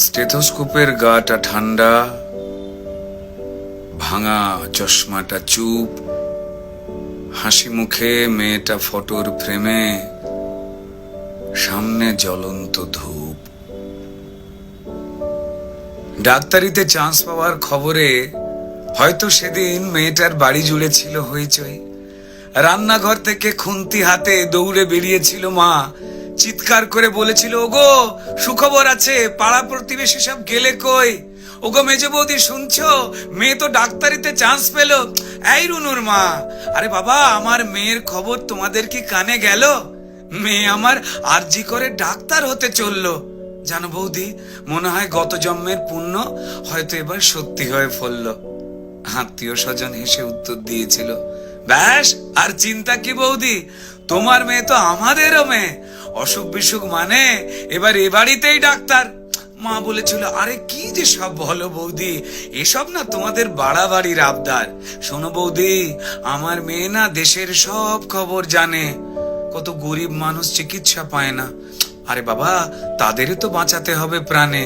স্টেথোস্কোপের গাটা ঠান্ডা, ভাঙা চশমাটা চুপ, হাসি মুখে মেয়েটা ফটোর ফ্রেমে, সামনে জ্বলন্ত ধূপ। ডাক্তারিতে চান্স পাওয়ার খবরে হয়তো সেদিন মেয়েটার বাড়ি জুড়ে ছিল হইচই। রান্নাঘর থেকে খুন্তি হাতে দৌড়ে বেরিয়েছিল মা, চিৎকার করে বলেছিল, ওগো সুখবর আছে, পাড়া প্রতিবেশী সব গেলে কই? ওগো মেজো বৌদি শুনছো, মেয়ে তো ডাক্তারিতে চান্স পেল। এই রুনুর মা, আরে বাবা আমার মেয়ের খবর তোমাদের কি কানে গেল? মেয়ে আমার আরজি করে ডাক্তার হতে চললো। জানো বৌদি, মনে হয় গত জন্মের পুণ্য হয়তো এবার সত্যি হয়ে ফলল। আত্মীয় স্বজন হেসে উত্তর দিয়েছিল, ব্যাস আর চিন্তা কি বৌদি, তোমার মেয়ে তো আমাদেরও মেয়ে, অসুখ বিসুখ মানে এবার এ বাড়িতেই ডাক্তার। মা বলেছিল, আরে কি যে সব বলো বৌদি, এসব না তোমাদের বাড়াবাড়ির আবদার। শোনো বৌদি, আমার মেয়ে না দেশের সব খবর জানে, কত গরিব মানুষ চিকিৎসা পায় না, আরে বাবা তাদেরই তো বাঁচাতে হবে প্রাণে।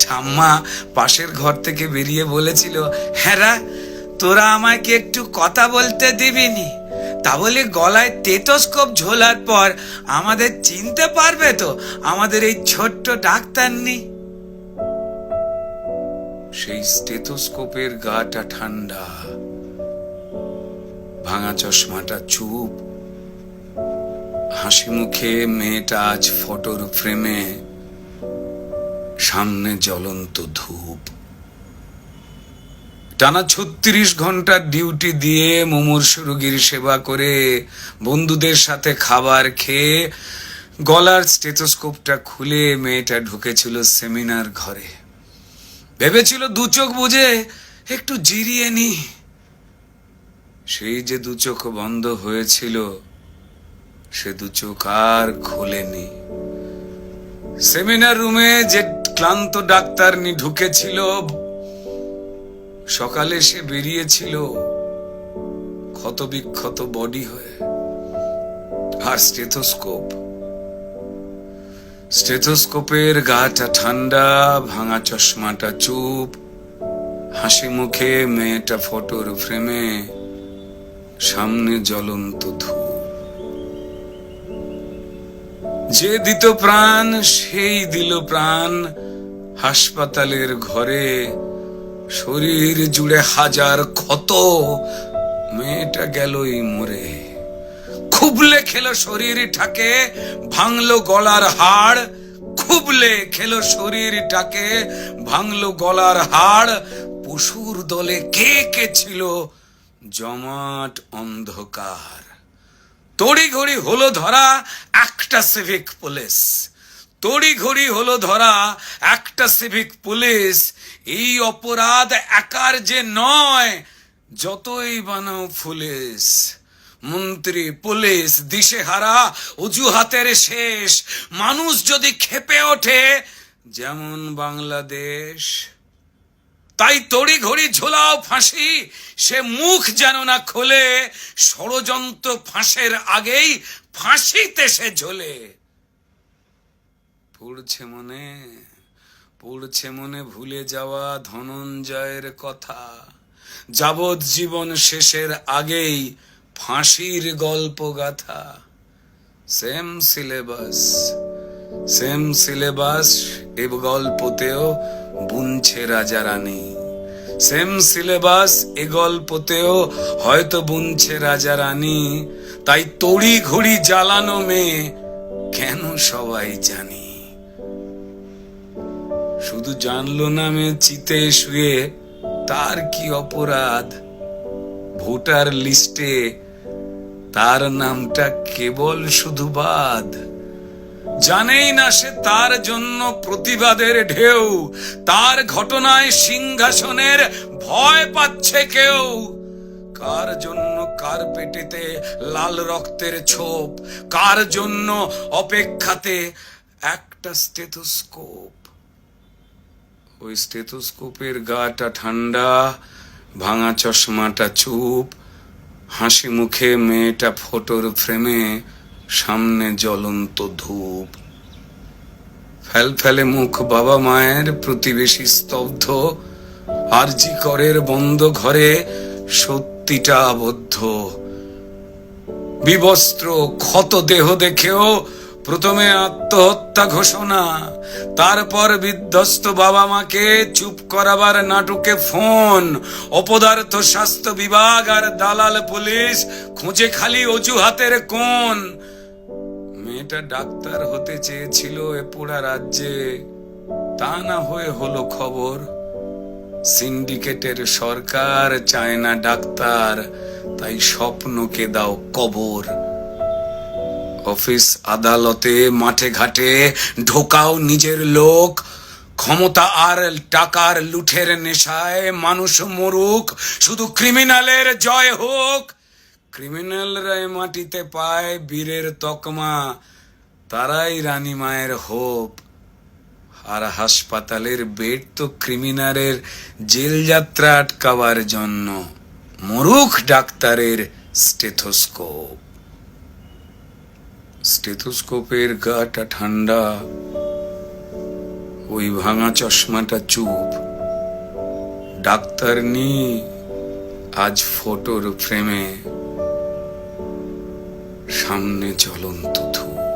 ঠাম্মা পাশের ঘর থেকে বেরিয়ে বলেছিল, হ্যাঁ তোরা আমায় কি একটু কথা বলতে দিবিনি? তা বলে গলায় স্টেথোস্কোপ ঝোলার পর আমাদের চিনতে পারবে তো আমাদের এই ছোট্ট ডাক্তার নেই? সেই স্টেথোস্কোপের গাটা ঠান্ডা, ভাঙা চশমাটা চুপ, হাসি মুখে মেয়েটা আজ ফটোর ফ্রেমে, সামনে জ্বলন্ত ধূপ। টানা 36 ঘন্টার ডিউটি দিয়ে মুমূর্ষু রোগীর সেবা করে, বন্ধুদের সাথে খাবার খেয়ে গলার স্টেথোস্কোপটা খুলে মেয়েটা ঢুকেছিল সেমিনার ঘরে। ভেবেছিল দু চোখ বুঝে একটু জিরিয়ে নি। সেই যে দু চোখ বন্ধ হয়েছিল, সে দু চোখ আর খোলেনি। সেমিনার রুমে যে ক্লান্ত ডাক্তারনি ঢুকেছিল, সকালে সে বেরিয়েছিল ক্ষত বিক্ষত বডি হয়ে। আর স্টেথোস্কোপের গাটা ঠান্ডা, ভাঙা চশমাটা চুপ, হাসি মুখে মেয়েটা ফটোর ফ্রেমে, সামনে জ্বলন্ত ধূপ। যে দিত প্রাণ সেই দিল প্রাণ হাসপাতালের ঘরে, শরীর জুড়ে হাজার ক্ষত, মেয়েটা গেলই মরে। খুবলে খেলো শরীরটাকে, ভাঙলো গলার হাড়, খুবলে খেলো শরীরটাকে, ভাঙলো গলার হাড়। পশুর দলে কে কে ছিল জমাট অন্ধকার। তড়িঘড়ি হলো ধরা একটা সিভিক পুলিশ, তড়িঘড়ি হলো ধরা একটা সিভিক পুলিশ। এই অপরাধ একার যে নয়, যতই বানাও পুলিশ, মন্ত্রী পুলিশ দিশেহারা, অজুহাতের শেষ। মানুষ যদি ক্ষেপে ওঠে যেমন বাংলাদেশ, তাই তড়িঘড়ি ঝোলাও ফাঁসি, সে মুখ যেন না খোলে, ষড়যন্ত্র ফাঁসের আগেই ফাঁসিতে সে ঝোলে। পড়ছে মনে ভুলে যাওয়া ধনঞ্জয়ের কথা, যাবজ্জীবন শেষের আগেই ফাঁসির গল্প গাথা। সেম সিলেবাস এ গল্পতেও বুনছে রাজা রানী, সেম সিলেবাস এ গল্পতেও হয়তো বুনছে রাজা রানী। তাই তড়ি ঘড়ি জ্বালানো মেয়ে কেন সবাই জানি। শুধু জানলো না মেয়ে চিতে শুয়ে তার কি অপরাধ, ভোটার লিস্টে তার নামটা কেবল শুধু বাদ। জানেই না সে তার জন্য প্রতিবাদের ঢেউ, তার ঘটনায় সিংহাসনের ভয় পাচ্ছে কেউ। কার জন্য কার পেটেতে লাল রক্তের ছোপ, কার জন্য অপেক্ষাতে একটা স্টেথোস্কোপ। ওই স্টেথোস্কোপের গাটা ঠান্ডা, ভাঙা চশমাটা চুপ, হাসি মুখে মেয়েটা ফটোর ফ্রেমে, সামনে জ্বলন্ত ধূপ। ফেলফেলে মুখ বাবা মায়ের, প্রতিবেশী স্তব্ধ, আরজি করের বন্ধ ঘরে সত্যিটা আবদ্ধ। বিবস্ত্র ক্ষত দেহ দেখেও প্রথমে আত্মহত্যা ঘোষণা, তারপর বিধ্বস্ত বাবা মাকে চুপ করাবার নাটকে ফোন। অপদার্থ স্বাস্থ্য বিভাগ আর দালাল পুলিশ খুঁজে খালি অজুহাতের কোণ। মেয়েটা ডাক্তার হতে চেয়েছিল এ পোড়া রাজ্যে, তা না হয়ে হলো খবর। সিন্ডিকেটের সরকার চায় না ডাক্তার, তাই স্বপ্নকে দাও কবর। অফিস আদালতে মাঠে ঘাটে ঢোকাও নিজের লোক, ক্ষমতা আর টাকার লুঠের নেশায় মানুষ মরুক, শুধু ক্রিমিনালের জয় হোক। ক্রিমিনালরাই মাটিতে পায় বীরের তকমা, তারাই রানী মায়ের হোপ। আর হাসপাতালের বেড তো ক্রিমিনালের জেল যাত্রা আটকাবার জন্য, মরুখ ডাক্তারের স্টেথোস্কোপ। স্টেথোস্কোপের গাটা ঠান্ডা, ওই ভাঙা চশমাটা চুপ। ডাক্তার নি আজ ফটোর ফ্রেমে, সামনে জ্বলন্ত ধূপ।